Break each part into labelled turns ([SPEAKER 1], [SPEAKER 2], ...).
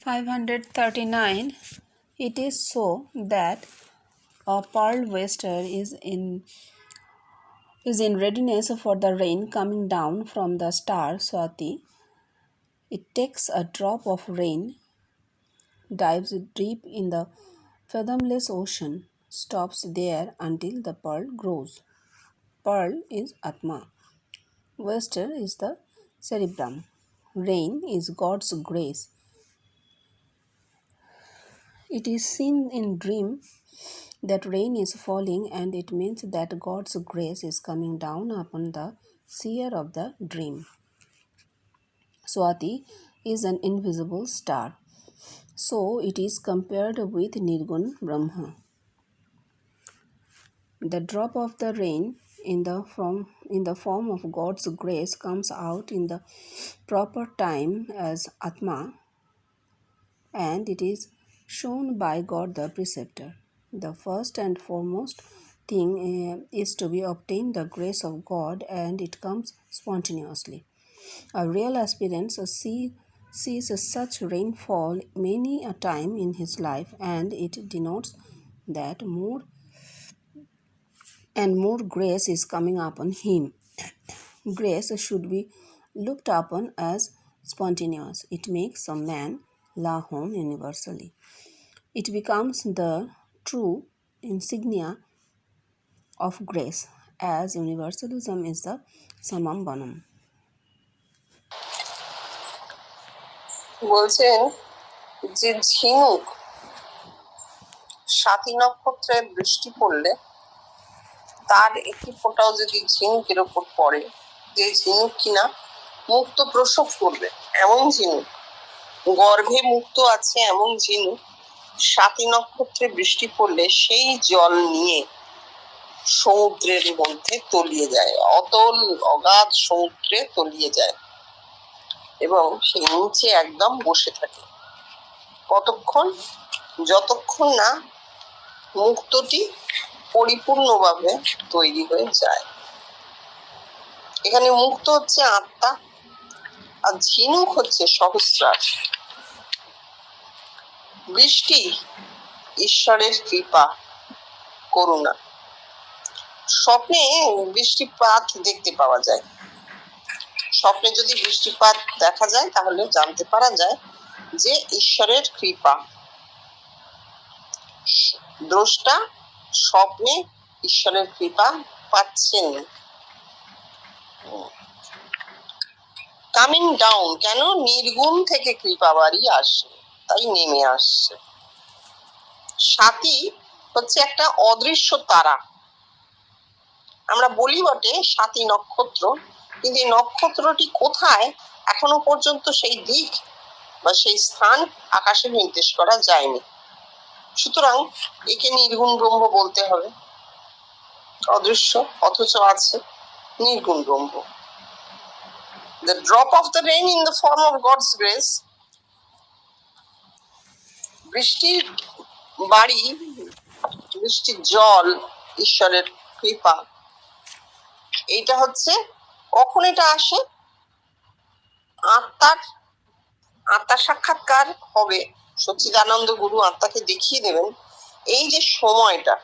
[SPEAKER 1] 539. It is so that a pearl waster is in readiness for the rain coming down from the star Swati. It takes a drop of rain, dives deep in the fathomless ocean, stops there until the pearl grows. Pearl is Atma. Waster is the cerebrum. Rain is God's grace. It is seen in dream that rain is falling, and it means that God's grace is coming down upon the seer of the dream. Swati is an invisible star, so it is compared with Nirgun Brahma. The drop of the rain in the form of God's grace comes out in the proper time as Atma, and it is shown by God the preceptor. The first and foremost thing is to be obtained the grace of God, and it comes spontaneously. A real aspirant sees such rainfall many a time in his life, and it denotes that more and more grace is coming upon him. Grace should be looked upon as spontaneous. It makes a man lahom universally. It becomes the true insignia of grace, as universalism is the summum bonum.
[SPEAKER 2] বলছেন যে ঝিনুক সাথী নক্ষত্রে বৃষ্টি পড়লে তার একটি ফোঁটাও যদি ঝিনুকের ওপর পড়ে, যে ঝিনুক কিনা মুক্ত প্রসব করবে এমন ঝিনুক, গর্ভে মুক্ত আছে এমন ঝিনুক, সাথী নক্ষত্রে বৃষ্টি পড়লে সেই জল নিয়ে সমুদ্রের মধ্যে তলিয়ে যায়, অতল অগাধ সমুদ্রে তলিয়ে যায় এবং সেই নিচে একদম বসে থাকে। কতক্ষণ? যতক্ষণ না মুক্তটি পরিপূর্ণভাবে তৈরি হয়ে যায়। এখানে মুক্ত হচ্ছে আত্মা, আর ঝিনুক হচ্ছে সহস্রার। বৃষ্টি ঈশ্বরের কৃপা, করুণা। স্বপ্নে বৃষ্টিপাত দেখতে পাওয়া যায়। স্বপ্নে যদি বৃষ্টিপাত দেখা যায় তাহলে জানতে পারা যায় যে ঈশ্বরের কৃপা। দ্রষ্টা স্বপ্নে ঈশ্বরের কৃপা পাচ্ছেন। কামিং ডাউন, কেন? নির্গুণ থেকে কৃপা বাড়ি আসে, তাই নেমে আসছে। সাথী হচ্ছে একটা অদৃশ্য তারা। আমরা বলি বটে সাথী নক্ষত্র, কিন্তু এই নক্ষত্রটি কোথায় এখনো পর্যন্ত সেই দিক বা সেই স্থান আকাশে নির্দেশ করা যায়নি। সুতরাং একে নির্গুণ ব্রহ্ম বলতে হবে। অদৃশ্য অথচ আছে নির্গুণ ব্রহ্ম। The drop of the rain in the form of God's grace, বৃষ্টির বাড়ি, বৃষ্টির জল ঈশ্বরের কৃপা। এইটা হচ্ছে কখন এটা আসে? আত্মার সাক্ষাৎকার হবে, সচ্চিদানন্দ গুরু আত্মাকে দেখিয়ে দেবেন এই যে সময়টা,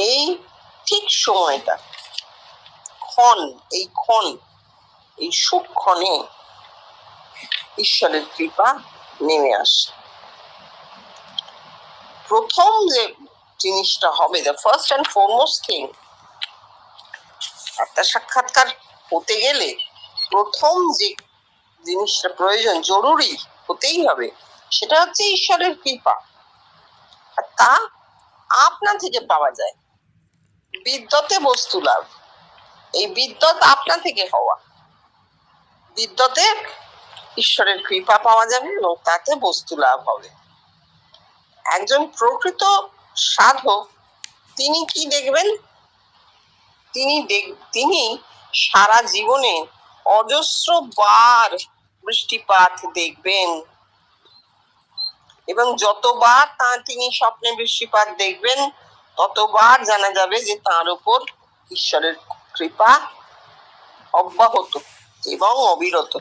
[SPEAKER 2] এই ঠিক সময়টা, এই সুক্ষণে ঈশ্বরের কৃপা নেমে আসে। প্রথম যে জিনিসটা হবে, the first and foremost thing, আত্মার সাক্ষাৎকার হতে গেলে প্রথম যে জিনিসটা প্রয়োজন, জরুরি হতেই হবে, সেটা হচ্ছে ঈশ্বরের কৃপা। আর তা আপনা থেকে পাওয়া যায়। বিদ্যতে বস্তু লাভ, এই বিদ্যত আপনা থেকে হওয়া। বিদ্যতে ঈশ্বরের কৃপা পাওয়া যাবে এবং তাতে বস্তু লাভ হবে। একজন প্রকৃত সাধক তিনি কি দেখবেন? তিনি সারা জীবনে অজস্র বার বৃষ্টিপাত দেখবেন, এবং যতবার তিনি স্বপ্নে বৃষ্টিপাত দেখবেন ততবার জানা যাবে যে তার উপর ঈশ্বরের কৃপা অব্যাহত এবং অবিরত।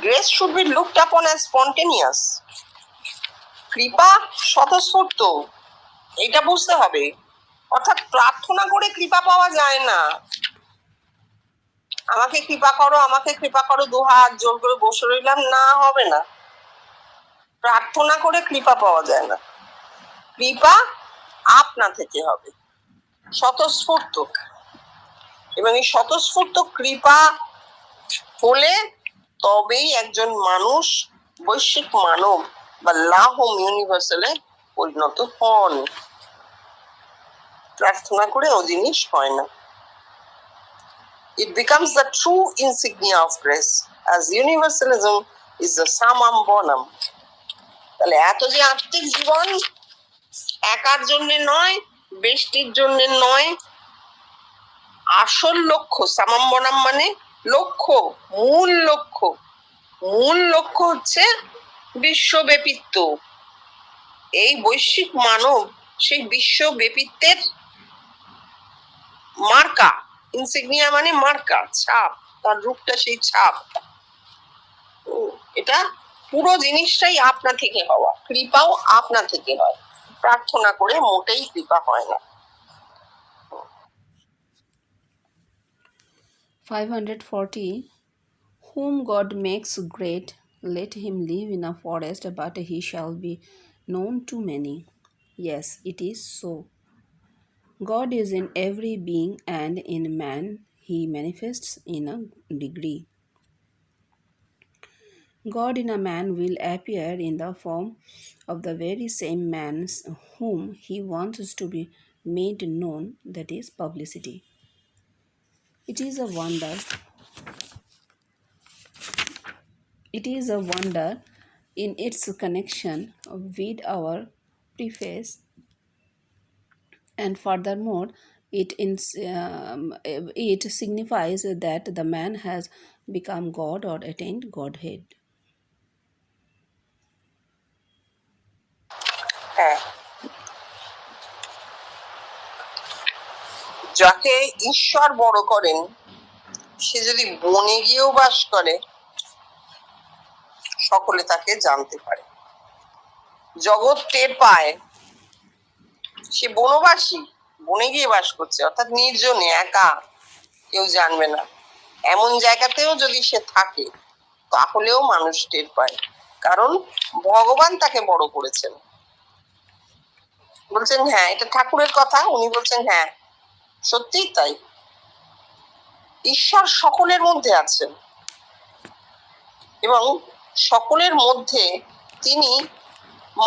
[SPEAKER 2] গ্রেস শুড বি লুকড আপন অ্যাজ স্পন্টেনিয়াস। কৃপা স্বতঃস্ফূর্ত, এটা বুঝতে হবে। অর্থাৎ প্রার্থনা করে কৃপা পাওয়া যায় না। আমাকে কৃপা করো, আমাকে কৃপা করো, দু হাত জোর করে বসে রইলাম, না, হবে না। প্রার্থনা করে কৃপা পাওয়া যায় না। কৃপা আপনা থেকে হবে, স্বতঃস্ফূর্ত। এবং এই স্বতঃস্ফূর্ত কৃপা হলে তবেই একজন মানুষ বৈশ্বিক মানব বা লা হোম ইউনিভার্সালে পরিণত হন। প্রার্থনা করে ও জিনিস হয় না। It becomes the true insignia of grace, as universalism is the summum bonum. তাহলে এত যে আত্মিক জীবন একার জন্য নয়, বেষ্টির জন্য নয়, আসল লক্ষ্য সামাম বনাম মানে লক্ষ্য, মূল লক্ষ্য। মূল লক্ষ্য হচ্ছে বিশ্বব্যাপিত্ব। এই বৈশ্বিক মানব সেই বিশ্বব্যাপিত্বের মার্কা। ইনসিগনিয়া মানে মার্কা, ছাপ, তার রূপটা সেই ছাপ। এটা পুরো জিনিসটাই আপনা থেকে হওয়া। কৃপাও আপনা থেকে হয়, প্রার্থনা করে মোটেই কৃপা হয় না।
[SPEAKER 1] 540. Whom God makes great, let him live in a forest, but he shall be known to many. Yes, it is so. God is in every being, and in man he manifests in a degree. God in a man will appear in the form of the very same man whom he wants to be made known, that is, publicity. It is a wonder. It is a wonder in its connection with our preface, and furthermore, it signifies that the man has become God or attained Godhead.
[SPEAKER 2] হ্যাঁ, যাকে ঈশ্বর বড় করেন সে যদি বনে গিয়েও বাস করে, সকলে তাকে জানতে পারে। জগৎ টের পায় সে বনবাসী, বনে গিয়ে বাস করছে, অর্থাৎ নির্জনে, একা, কেউ জানবে না। এমন জায়গাতেও যদি সে থাকে তাহলেও মানুষ টের পায়, কারণ ভগবান তাকে বড় করেছেন। বলছেন হ্যাঁ, এটা ঠাকুরের কথা, উনি বলছেন হ্যাঁ, সত্যিই তাই। ঈশ্বর সকলের মধ্যে আছেন এবং সকলের মধ্যে তিনি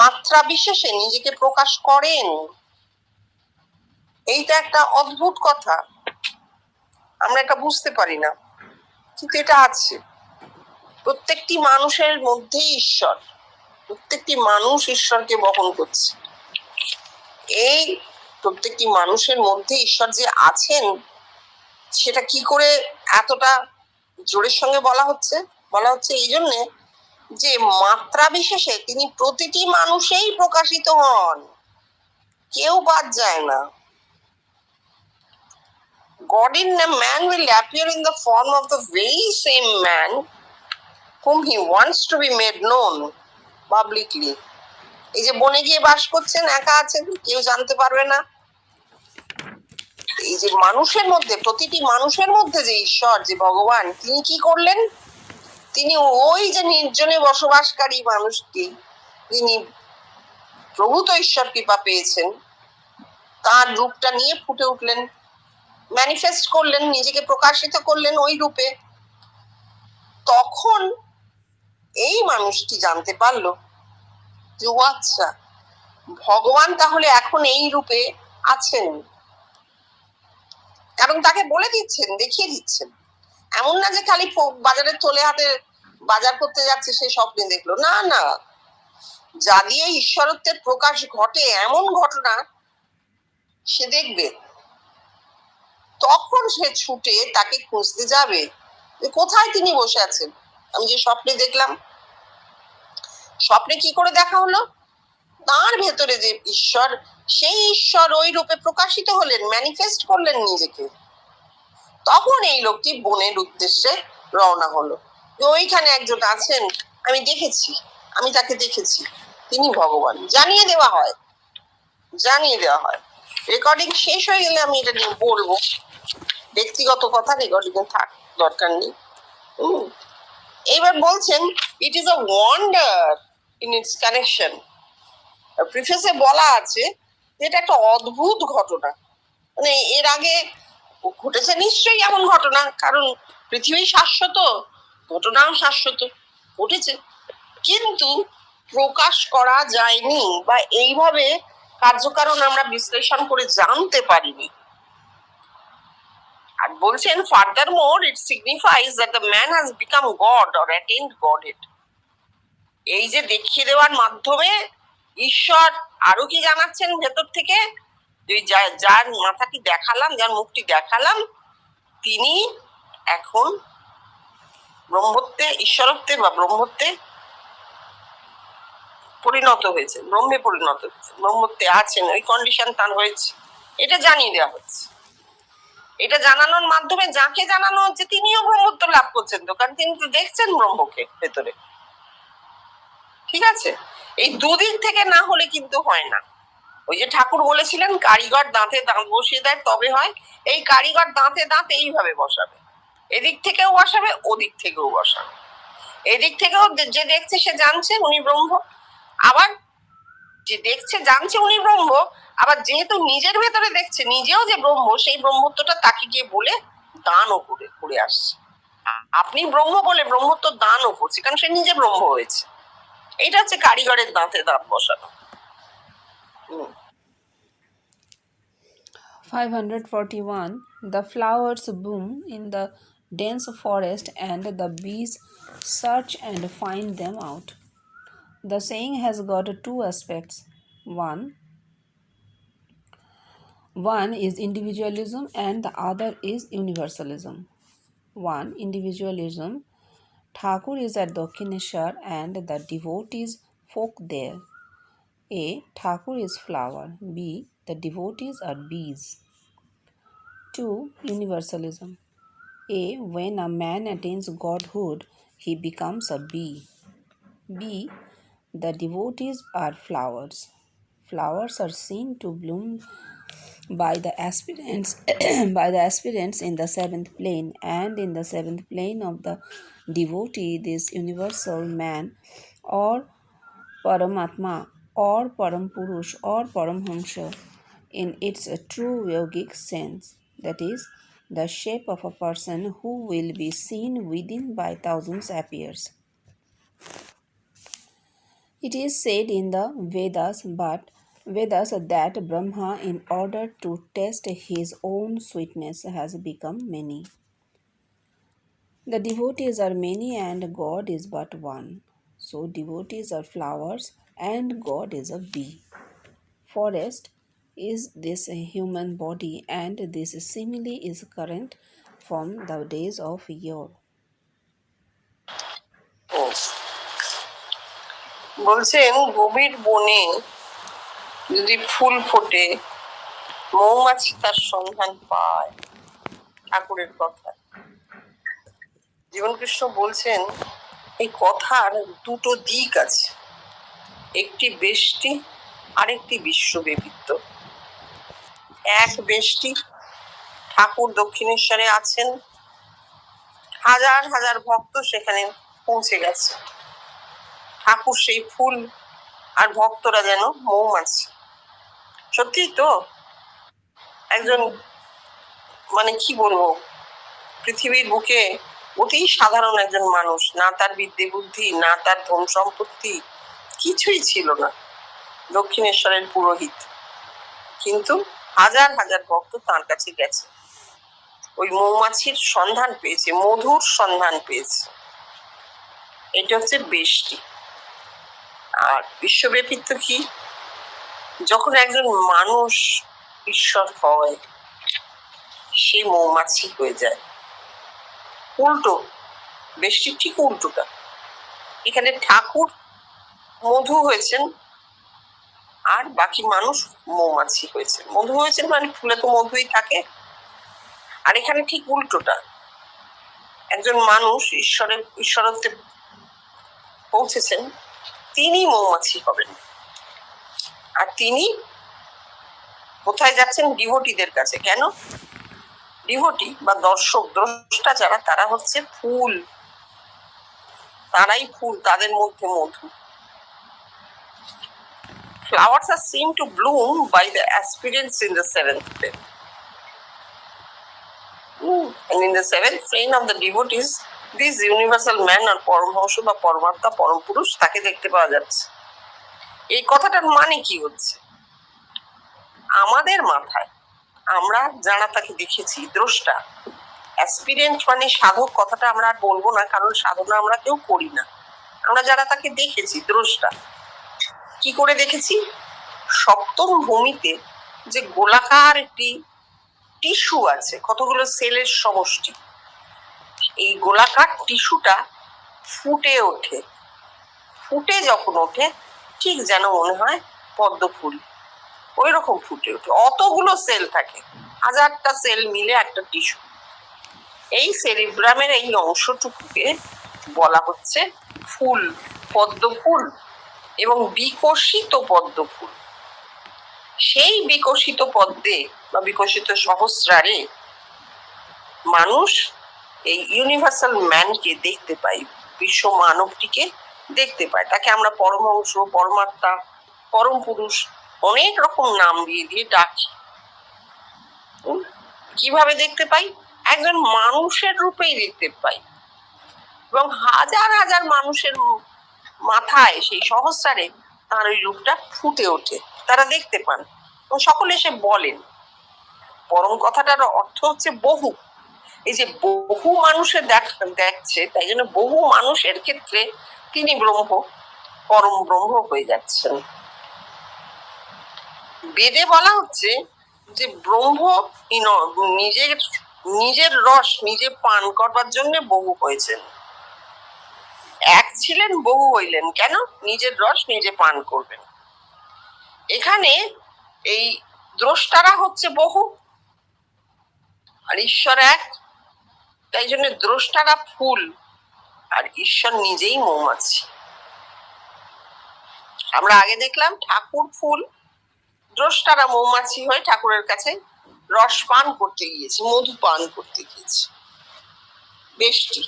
[SPEAKER 2] মাত্রা বিশেষে নিজেকে প্রকাশ করেন। এইটা একটা অদ্ভুত কথা, আমরা এটা বুঝতে পারি না, কিন্তু এটা আছে। প্রত্যেকটি মানুষের মধ্যেই ঈশ্বর, প্রত্যেকটি মানুষ ঈশ্বরকে বহন করছে। এই প্রত্যেকটি মানুষের মধ্যে ঈশ্বর যে আছেন সেটা কি করে এতটা জোরের সঙ্গে বলা হচ্ছে? বলা হচ্ছে এই জন্যে যে মাত্রা বিশেষে তিনি প্রতিটি মানুষেই প্রকাশিত হন, কেউ বাদ যায় না। God in a man will appear in the form of the very same man whom he wants to be made known publicly. এই যে বনে গিয়ে বাস করছেন, একা আছেন, কেউ জানতে পারবে না। এই যে মানুষের মধ্যে, প্রতিটি মানুষের মধ্যে যে ঈশ্বর, যে ভগবান, তিনি কি করলেন? তিনি ওই যে নির্জনে বসবাসকারী মানুষটি, যিনি প্রভূত ঈশ্বর কৃপা পেয়েছেন, তার রূপটা নিয়ে ফুটে উঠলেন, ম্যানিফেস্ট করলেন, নিজেকে প্রকাশিত করলেন ওই রূপে। তখন এই মানুষটি জানতে পারলো যে ও আচ্ছা, ভগবান তাহলে এখন এই রূপে আছেন। কারণ তাকে বলে দিচ্ছেন, দেখিয়ে দিচ্ছেন। এমন না যে খালি বাজারে তোলে হাতে বাজার করতে যাচ্ছে সে স্বপ্নে দেখলো, না না, যা দিয়ে ঈশ্বরত্বের প্রকাশ ঘটে এমন ঘটনা সে দেখবে। তখন সে ছুটে তাকে খুঁজতে যাবে যে কোথায় তিনি বসে আছেন। আমি যে স্বপ্নে দেখলাম, স্বপ্নে কি করে দেখা হলো? তার ভেতরে যে ঈশ্বর, সেই ঈশ্বর ওই রূপে প্রকাশিত হলেন, ম্যানিফেস্ট করলেন নিজেকে। তখন এই লোকটি বনের উদ্দেশ্যে রওনা হলো। ওইখানে একজন আছেন, আমি দেখেছি, আমি তাকে দেখেছি, তিনি ভগবান। জানিয়ে দেওয়া হয়, জানিয়ে দেওয়া হয়। রেকর্ডিং শেষ হয়ে গেলে আমি এটা নিয়ে বলবো, ব্যক্তিগত কথা রেকর্ডিং থাক, দরকার নেই। এইবার বলছেন it is a wonder in its connection. প্রিফেসে বলা আছে এটা একটা অদ্ভুত ঘটনা, মানে এর আগে ঘটেছে নিশ্চয়ই এমন ঘটনা, কারণ পৃথিবী শাশ্বত, ঘটনাও শাশ্বত, ঘটেছে, কিন্তু প্রকাশ করা যায়নি বা এইভাবে কার্যকারণ আমরা বিশ্লেষণ করে জানতে পারিনি। আর বলছেন furthermore it signifies that the man has become God or attained godhead. এই যে দেখিয়ে দেওয়ার মাধ্যমে ঈশ্বর আরো কি জানাচ্ছেন ভেতর থেকে, যার মাথাটি দেখালাম, যার মুখটি দেখালাম, তিনি এখন ব্রহ্মত্বে, ঈশ্বরত্বে বা ব্রহ্মত্বে পরিণত হয়েছে, ব্রহ্মে পরিণত হয়েছে, ব্রহ্মত্বে আছেন, ওই কন্ডিশন তার হয়েছে। এটা জানিয়ে দেওয়া হচ্ছে। এটা জানানোর মাধ্যমে যাকে জানানো হচ্ছে তিনিও ব্রহ্মত্ব লাভ করছেন, তো কারণ তিনি তো দেখছেন ব্রহ্মকে ভেতরে। ঠিক আছে, এই দুদিক থেকে না হলে কিন্তু হয় না। ওই যে ঠাকুর বলেছিলেন কারিগর দাঁতে দাঁত বসিয়ে দেয় তবে হয়, এই কারিগর দাঁতে দাঁত এইভাবে বসাবে, এদিক থেকেও বসাবে, ওদিক থেকেও বসাবে। এদিক থেকেও যে দেখছে সে জানছে উনি ব্রহ্ম, আবার যে দেখছে জানছে উনি ব্রহ্ম, আবার যেহেতু নিজের ভেতরে দেখছে নিজেও যে ব্রহ্ম, সেই ব্রহ্মত্বটা তাকে গিয়ে বলে দানও করে আসছে। আপনি ব্রহ্ম বলে ব্রহ্মত্ব দানও করছে, কারণ সে নিজে ব্রহ্ম হয়েছে। এটা হচ্ছে কারিগরের দাঁতে দাঁত বসানো।
[SPEAKER 1] 541. The flowers bloom in the dense forest and the bees search and find them out. The saying has got two aspects. One is individualism and the other is universalism. 1. Individualism. Thakur is at Dakshineshwar and the devotees folk there. A. Thakur is flower. B. The devotees are bees. 2. Universalism. A. When a man attains godhood, he becomes a bee. B. The devotees are flowers. Flowers are seen to bloom by the aspirants in the seventh plane, and in the seventh plane of the devotee, this universal man or Paramatma or Parampurush or Paramhamsa in its true yogic sense, that is, the shape of a person who will be seen within by thousands appears. It is said in the Vedas that Brahma, in order to test his own sweetness, has become many. The devotees are many and God is but one. So devotees are flowers and God is a bee. Forest is this human body, and this simile is current from the days of yore.
[SPEAKER 2] বলছেন গভীর বনে যদি ফুল ফোটে, মৌমাছি তার সন্ধান পায়। ঠাকুরের কথা। জীবনকৃষ্ণ বলছেন এই কথার দুটো দিক আছে, একটি বেষ্টি আরেকটি বিশ্বব্যাপিত্ব। এক বেষ্টি, ঠাকুর দক্ষিণেশ্বরে আছেন, হাজার হাজার ভক্ত সেখানে পৌঁছে গেছে, ঠাকুর সেই ফুল আর ভক্তরা যেন মৌমাছি। সত্যি তো, একজন মানে কি বলবো, পৃথিবীর বুকে অতি সাধারণ একজন মানুষ, না তার বিদ্যে বুদ্ধি, না তার ধন সম্পত্তি, কিছুই ছিল না, দক্ষিণেশ্বরের পুরোহিত, কিন্তু হাজার হাজার ভক্ত তার কাছে গেছে, ওই মৌমাছির সন্ধান পেয়েছে, মধুর সন্ধান পেয়েছে। এটা হচ্ছে বেষ্টি। আর বিশ্বব্যাপিত্ব কি? যখন একজন মানুষ ঈশ্বর হয়, সে মৌমাছি হয়ে যায়। উল্টো, বেষ্টি ঠিক উল্টোটা। এখানে ঠাকুর মধু হয়েছেন আর বাকি মানুষ মৌমাছি হয়েছে। মধু হয়েছেন মানে ফুলে তো মধুই থাকে, আর এখানে ঠিক উল্টোটা। একজন মানুষ ঈশ্বরত্বে পৌঁছেছেন, তিনি মৌমাছি হবেন। আর তিনি কোথায় যাচ্ছেন? ডিভোটিদের কাছে। কেন? ডিভোটি বা দর্শক, দ্রষ্টা যারা, তারা হচ্ছে ফুল, তারাই ফুল, তাদের মধ্যে মধু। Flowers are seen to bloom by the aspirants in the seventh plane. And in the seventh plane of the devotees, this universal man or Paramahamsa বা পরমাত্মা, পরম পুরুষ, তাকে দেখতে পাওয়া যাচ্ছে। এই কথাটার মানে কি হচ্ছে? আমাদের মাথায় আমরা যারা তাকে দেখেছি, দ্রষ্টা, অ্যাসপিরেন্ট মানে সাধক কথাটা আমরা আর বলবো না, কারণ সাধনা আমরা কেউ করি না। আমরা যারা তাকে দেখেছি, দ্রষ্টা, কি করে দেখেছি? সপ্তম ভূমিতে যে গোলাকার একটি টিস্যু আছে, কতগুলো সেলের সমষ্টি, এই গোলাকার টিস্যুটা ফুটে ওঠে। ফুটে যখন ওঠে, ঠিক যেন মনে হয় পদ্ম ফুল, ওই রকম ফুটে ওঠে। অতগুলো সেল থাকে, হাজারটা সেল মিলে একটা টিস্যু। এই সেরিব্রামের এই অংশটুকুকে বলা হচ্ছে ফুল, পদ্ম ফুল, এবং বিকশিত পদ্ম ফুল। সেই বিকশিত পদ্মে বা বিকশিত সহস্রারে মানুষ এই ইউনিভার্সাল ম্যানকে দেখতে পাই, বিশ্ব মানবটিকে দেখতে পায়। তাকে আমরা পরমহংস, পরমাত্মা, পরম পুরুষ, অনেক রকম নাম দিয়ে দিয়ে ডাকি। কিভাবে দেখতে পাই? একজন মানুষের রূপেই দেখতে পাই, এবং হাজার হাজার মানুষের মাথায়, সেই সহস্রারে তার ওই রূপটা ফুটে ওঠে, তারা দেখতে পান এবং সকলে এসে বলেন। পরম কথাটার অর্থ হচ্ছে বহু। এই যে বহু মানুষের দেখছে, তাই জন্য বহু মানুষের ক্ষেত্রে তিনি ব্রহ্ম, পরম ব্রহ্ম হয়ে যাচ্ছেন। বেদে বলা হচ্ছে যে ব্রহ্ম নিজের রস নিজে পান করবার জন্য বহু হয়েছেন। এক ছিলেন, বহু হইলেন। কেন? নিজের রস নিজে পান করবেন। এখানে এই দ্রষ্টারা হচ্ছে বহু, আর ঈশ্বর এক, তাই জন্য দ্রষ্টারা ফুল আর ঈশ্বর নিজেই মৌমাছি। আমরা আগে দেখলাম ঠাকুর ফুল, দ্রষ্টারা মৌমাছি হয়ে ঠাকুরের কাছে রস পান করতে গিয়েছে, মধু পান করতে গিয়েছে। বেশটি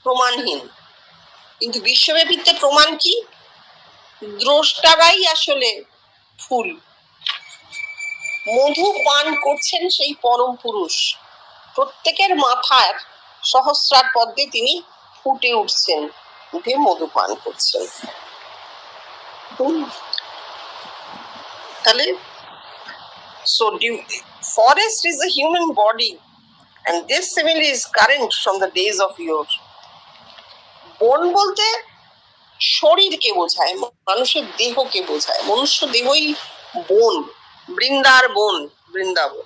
[SPEAKER 2] প্রমাণহীন, কিন্তু বিশ্বব্যাপীতে প্রমাণ কি? দ্রষ্টারাই আসলে ফুল, মধু পান করছেন সেই পরম পুরুষ। প্রত্যেকের মাথার সহস্রার পদ্মে তিনি ফুটে উঠছেন, উঠে মধু পান করছেন। তাহলে forest is a human body, and this simile is current from the days of yore. বন বলতে শরীরকে বোঝায়, মানুষের দেহকে বোঝায়। মনুষ্য দেহই বন, বৃন্দাবন।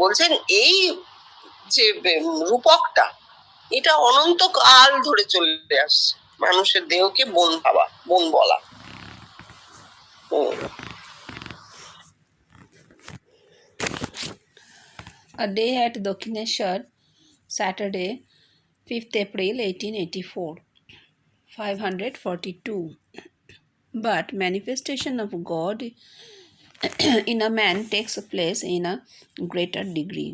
[SPEAKER 2] বলছেন এই যে রূপকটা, এটা অনন্তকাল ধরে চলে আসছে। মানুষের দেহকে বন ভাবা, বন বলা।
[SPEAKER 1] A day at Dakshineshwar, Saturday, 5th April 1884, 542. But manifestation of God in a man takes place in a greater degree.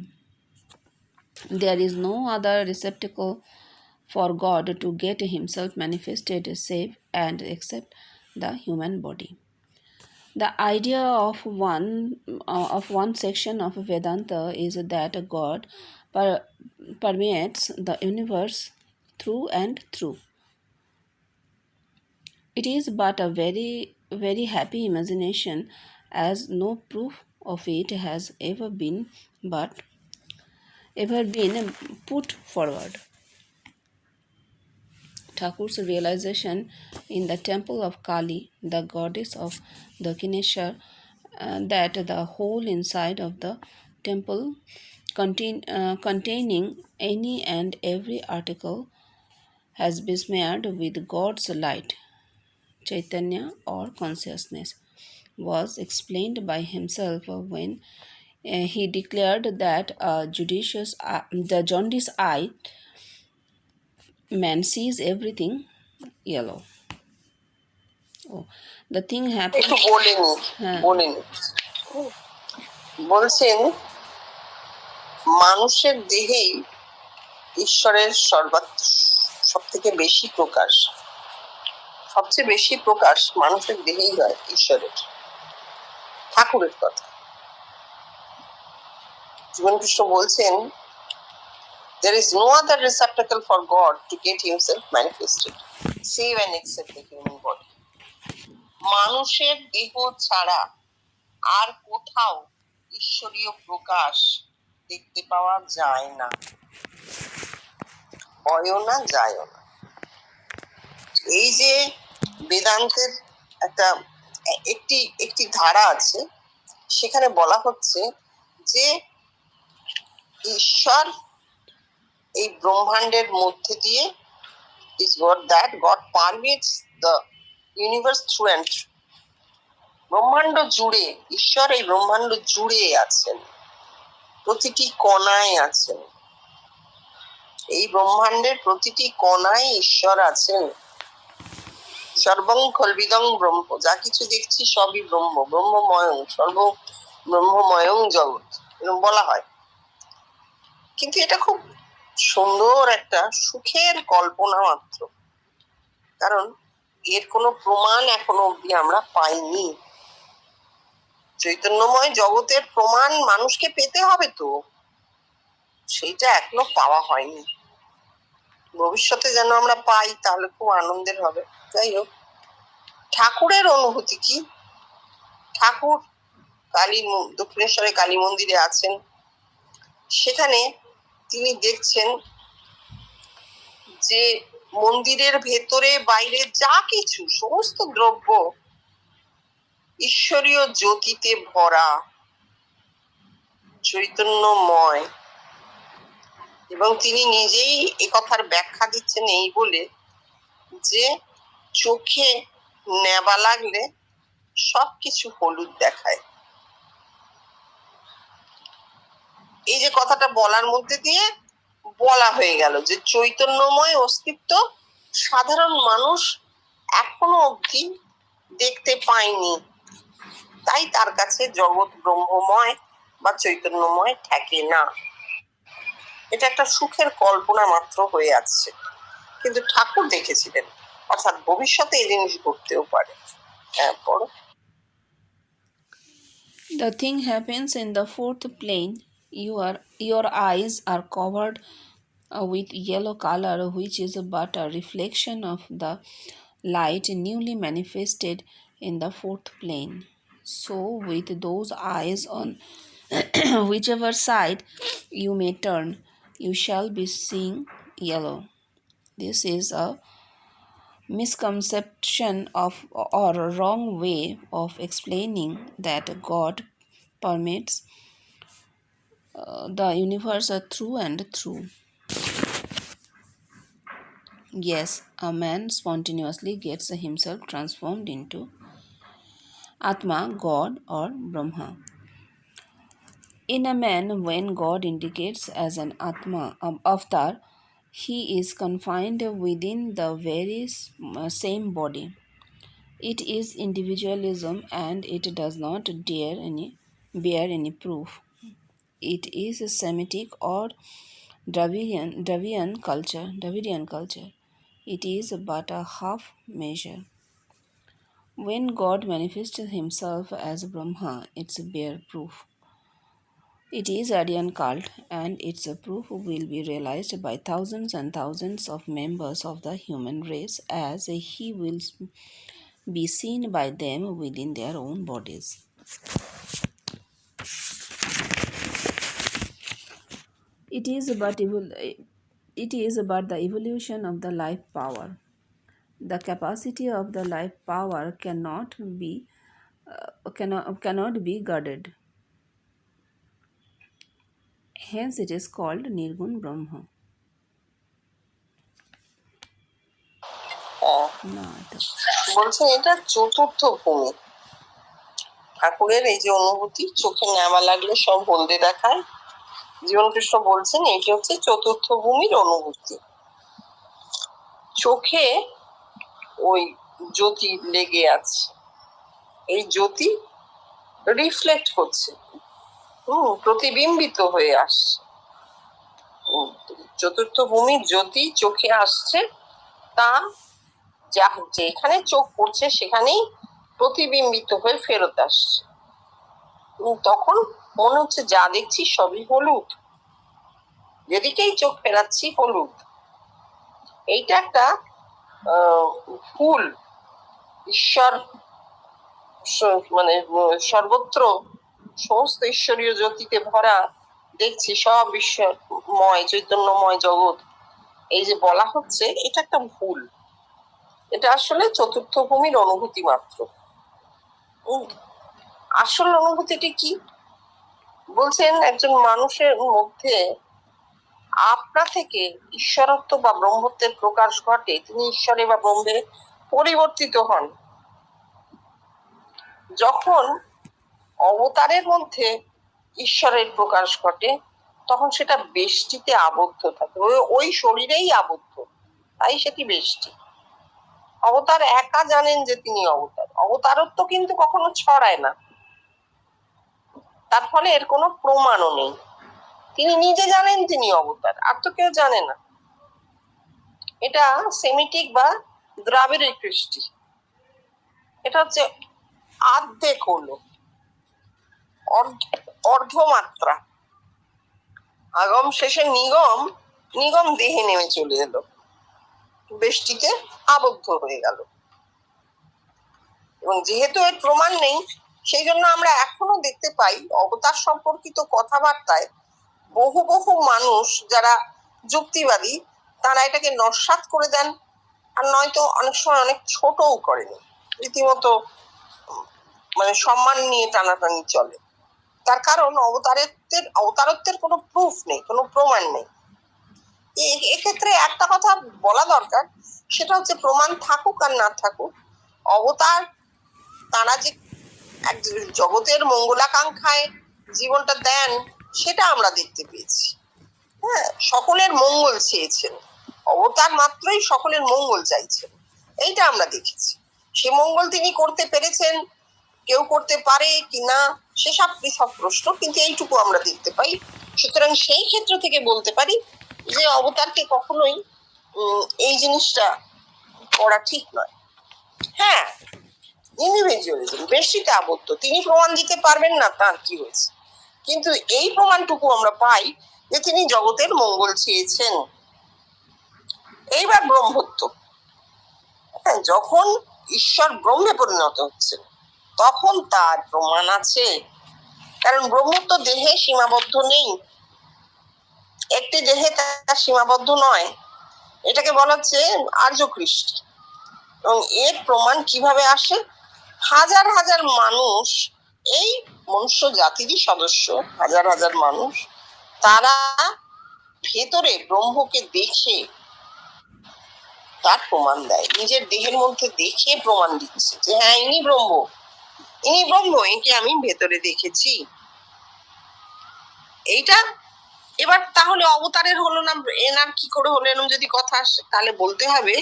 [SPEAKER 1] There is no other receptacle for God to get himself manifested save and except the human body. The idea of one section of Vedanta is that God permeates the universe through and through. It is but a very, very happy imagination, as no proof of it has ever been put forward. Thakur's realization in the temple of Kali, the goddess of Dakshineshwar, that the whole inside of the temple containing any and every article has been smeared with God's light, Chaitanya or consciousness, was explained by himself when he declared that the jaundice eye man sees everything yellow. Oh, the thing happens.
[SPEAKER 2] একটু বলেনি
[SPEAKER 1] হ্যাঁ,
[SPEAKER 2] বলছেন মানুষের দেহেই ঈশ্বরের সব থেকে বেশি প্রকাশ, সবচেয়ে বেশি প্রকাশ মানুষের দেহেই হয় ঈশ্বরের। ঠাকুরের কথা জীবনকৃষ্ণ বলছেন, there is no other receptacle for God to get himself manifested save and except the human body. মানুষের দেহ ছাড়া আর কোথাও ঈশ্বরীয় প্রকাশ দেখতে পাওয়া যায় না, হয়ও না, যায়ও না। এই যে বেদান্তের একটি ধারা আছে, সেখানে বলা হচ্ছে যে ঈশ্বর এই ব্রহ্মাণ্ডের মধ্যে দিয়ে is what that God permeates the universe through and through. ব্রহ্মাণ্ড জুড়ে ঈশ্বর এই ব্রহ্মাণ্ড জুড়ে আছেন, প্রতিটি কণায় আছেন। এই ব্রহ্মাণ্ডের প্রতিটি কণায় ঈশ্বর আছেন। সর্বং খলবিদং ব্রহ্ম, যা কিছু দেখছি সবই ব্রহ্ম, ব্রহ্মময়ং ব্রহ্মময়ং জগৎ, এরকম বলা হয়। কিন্তু এটা খুব সুন্দর একটা সুখের কল্পনা মাত্র, কারণ এর কোনো প্রমাণ এখনো অব্দি আমরা পাইনি। চৈতন্যময় জগতের প্রমাণ মানুষকে পেতে হবে, তো সেইটা এখনো পাওয়া হয়নি। ভবিষ্যতে যেন আমরা পাই, তাহলে খুব আনন্দের হবে। যাই হোক, ঠাকুরের অনুভূতি কি? ঠাকুর দক্ষিণেশ্বরে কালী মন্দিরে আছেন, সেখানে তিনি দেখছেন যে মন্দিরের ভেতরে বাইরে যা কিছু সমস্ত দ্রব্য ঈশ্বরীয় জ্যোতিতে ভরা, চৈতন্যময়। এবং তিনি নিজেই একথার ব্যাখ্যা দিচ্ছেন এই বলে যে চোখে নেবা লাগলে সবকিছু হলুদ দেখায়। এই যে কথাটা বলার মধ্যে দিয়ে বলা হয়ে গেল যে চৈতন্যময় অস্তিত্ব সাধারণ মানুষ এখনো অবধি দেখতে পায়নি, তাই তার কাছে জগৎ ব্রহ্মময় বা চৈতন্যময় থাকে না। এটা একটা সুখের কল্পনা মাত্র হয়ে আছে, কিন্তু ঠাকুর দেখেছিলেন, অর্থাৎ ভবিষ্যতে এই জিনিস ঘটতেও পারে। হ্যাঁ, পড়ো।
[SPEAKER 1] The thing happens in the fourth plane. Your eyes are covered with yellow color, which is but a reflection of the light newly manifested in the fourth plane. So, with those eyes on whichever side you may turn, you shall be seeing yellow. This is a misconception of or a wrong way of explaining that God permits the universe through and through. Yes, a man spontaneously gets himself transformed into Atma, God, or Brahma. In a man, when God indicates as an Atma, avatar, he is confined within the very same body. It is individualism, and it does not bear any proof. It is Semitic or Dravidian culture. It is but a half measure. When God manifests himself as Brahma, it's bare proof. It is Aryan cult, and its proof will be realized by thousands and thousands of members of the human race, as he will be seen by them within their own bodies. It is but the evolution of the life power. The capacity of the life power cannot be guarded. Hence, it is called Nirgun Brahma.
[SPEAKER 2] বলছেন এটা চতুর্থ ভূমি। ঠাকুরের এই যে অনুভূতি, চোখে নেওয়া লাগলে সব হলদে দেখায়, জীবনকৃষ্ণ বলছেন এইটি হচ্ছে চতুর্থ ভূমির অনুভূতি। চোখে ওই জ্যোতি লেগে আছে, এই জ্যোতি রিফ্লেক্ট হচ্ছে, প্রতিবিম্বিত হয়ে আসছে। চতুর্থ ভূমির জ্যোতি চোখে আসছে, তা যেখানে চোখ পড়ছে সেখানেই প্রতিবিম্বিত হয়ে ফেরত আসছে। তখন মনে হচ্ছে যা দেখছি সবই হলুদ, যেদিকেই চোখ ফেরাচ্ছি হলুদ। এইটা একটা ফুল, ঈশ্বর মানে সর্বত্র সমস্ত ঈশ্বরীয় জ্যোতিতে ভরা দেখছি, সব ঈশ্বরময় চৈতন্যময় জগৎ, এই যে বলা হচ্ছে এটা একটা ভুল। এটা আসলে চতুর্থ ভূমির অনুভূতি মাত্র। আসল অনুভূতিটি কি বলছেন? একজন মানুষের মধ্যে আপনা থেকে ঈশ্বরত্ব বা ব্রহ্মত্বের প্রকাশ ঘটে, তিনি ঈশ্বরে বা ব্রহ্মে পরিবর্তিত হন। যখন অবতারের মধ্যে ঈশ্বরের প্রকাশ ঘটে তখন সেটা বেষ্টিতে আবদ্ধ থাকে, ওই শরীরেই আবদ্ধ, তাই সেটি বেষ্টি। অবতার একা জানেন যে তিনি অবতার, অবতারত্ব কিন্তু কখনো ছড়ায় না, তার ফলে এর কোনো প্রমাণও নেই। তিনি নিজে জানেন তিনি অবতার, আর তো কেউ জানে না। এটা সেমিটিক বা দ্রাবিড়ের কৃষ্টি। এটা হচ্ছে আর্ধেক হলো, অর্ধমাত্রা। আগম শেষে নিগম, নিগম দেহে নেমে চলে এলো, বেষ্টিতে আবদ্ধ হয়ে গেল। এবং যেহেতু এর প্রমাণ নেই, সেই জন্য আমরা এখনো দেখতে পাই অবতার সম্পর্কিত কথাবার্তায় বহু বহু মানুষ যারা যুক্তিবাদী, তারা এটাকে নস্যাৎ করে দেন, আর নয়তো অনেক সময় অনেক ছোটও করেন, রীতিমতো মানে সম্মান নিয়ে টানাটানি চলে। তার কারণ অবতারত্বের কোনো প্রুফ নেই, কোনো প্রমাণ নেই। এক্ষেত্রে একটা কথা বলা দরকার, সেটা হচ্ছে প্রমাণ থাকুক আর না থাকুক, অবতার তারা যে জগতের মঙ্গলাকাঙ্ক্ষায় জীবনটা দেন সেটা আমরা দেখতে পেয়েছি। হ্যাঁ, সকলের মঙ্গল চেয়েছেন, অবতার মাত্রই সকলের মঙ্গল চাইছেন, এইটা আমরা দেখেছি। সে মঙ্গল তিনি করতে পেরেছেন, কেউ করতে পারে কিনা সেসব পৃথক প্রশ্ন, কিন্তু এইটুকু আমরা দেখতে পাই। সুতরাং সেই ক্ষেত্র থেকে বলতে পারি যে অবতারকে কখনোই এই জিনিসটা করা ঠিক নয়। হ্যাঁ, ইন্ডিভিজুয়ালিজম, বেশিটা আবদ্ধ, তিনি প্রমাণ দিতে পারবেন না তার কি হয়েছে, কিন্তু এই প্রমাণটুকু আমরা পাই যে তিনি জগতের মঙ্গল চেয়েছেন। এইবার ব্রহ্মত্ব, যখন ঈশ্বর ব্রহ্মে পরিণত হচ্ছেন তখন তার প্রমাণ আছে, কারণ ব্রহ্মত্ব দেহে সীমাবদ্ধ নেই, একটি দেহে তার সীমাবদ্ধ নয়। এটাকে বলা হচ্ছে আর্য কৃষ্টি। এবং এর প্রমাণ কিভাবে আসে? হাজার হাজার মানুষ, এই মনুষ্য জাতিরই সদস্য হাজার হাজার মানুষ, তারা ভেতরে ব্রহ্মকে দেখে তার প্রমাণ দেয়, নিজের দেহের মধ্যে দেখে প্রমাণ দিচ্ছে যে হ্যাঁ ইনি ব্রহ্ম, ইনি ব্রহ্ম, একে আমি ভেতরে দেখেছি। এইটা এবার তাহলে অবতারের হলো না, এনার কি করে হলো এরকম যদি কথা আসে, তাহলে বলতে হবে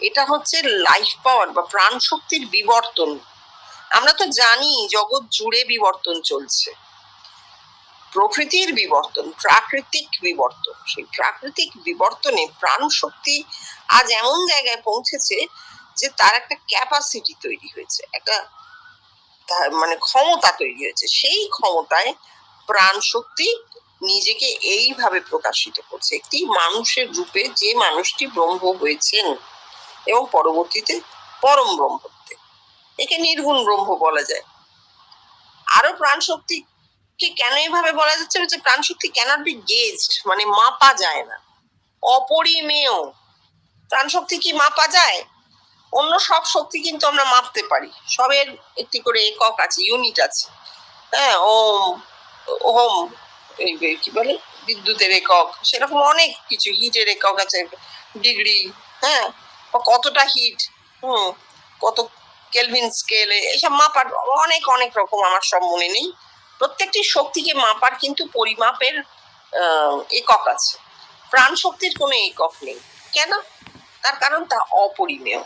[SPEAKER 2] এটা হচ্ছে লাইফ পাওয়ার বা প্রাণ শক্তির বিবর্তন। আমরা তো জানি জগৎ জুড়ে বিবর্তন চলছে, প্রকৃতির বিবর্তন, প্রাকৃতিক বিবর্তন। সেই প্রাকৃতিক বিবর্তনে প্রাণ শক্তি আজ এমন জায়গায় পৌঁছেছে যে তার একটা ক্যাপাসিটি তৈরি হয়েছে, একটা মানে ক্ষমতা তৈরি হয়েছে। সেই ক্ষমতায় প্রাণ শক্তি নিজেকে এইভাবে প্রকাশিত করছে একটি মানুষের রূপে, যে মানুষটি ব্রহ্ম হয়েছেন এবং পরবর্তীতে পরম ব্রহ্ম হতে, একে নির্গুণ ব্রহ্ম বলা যায়। আরো প্রাণ শক্তি কেন এইভাবে বলা যাচ্ছে যে প্রাণ শক্তি ক্যানট বি গেজড, মানে মাপা যায় না, অপরিমেয়। প্রাণ শক্তি কি মাপা যায়? অন্য সব শক্তি কিন্তু আমরা মাপতে পারি, সবের একটি করে একক আছে, ইউনিট আছে। হ্যাঁ, ওম কি বলে বিদ্যুতের একক, সেরকম অনেক কিছু, হিটের একক আছে, ডিগ্রি, হ্যাঁ, কতটা হিট, কত কেলভিন স্কেলে, এইসব মাপার অনেক অনেক রকম, আমার সব মনে নেই। প্রত্যেকটি শক্তিকে মাপার কিন্তু পরিমাপের একক আছে। প্রাণ শক্তির কোনো একক নেই। কেন? তার কারণ তা অপরিমেয়।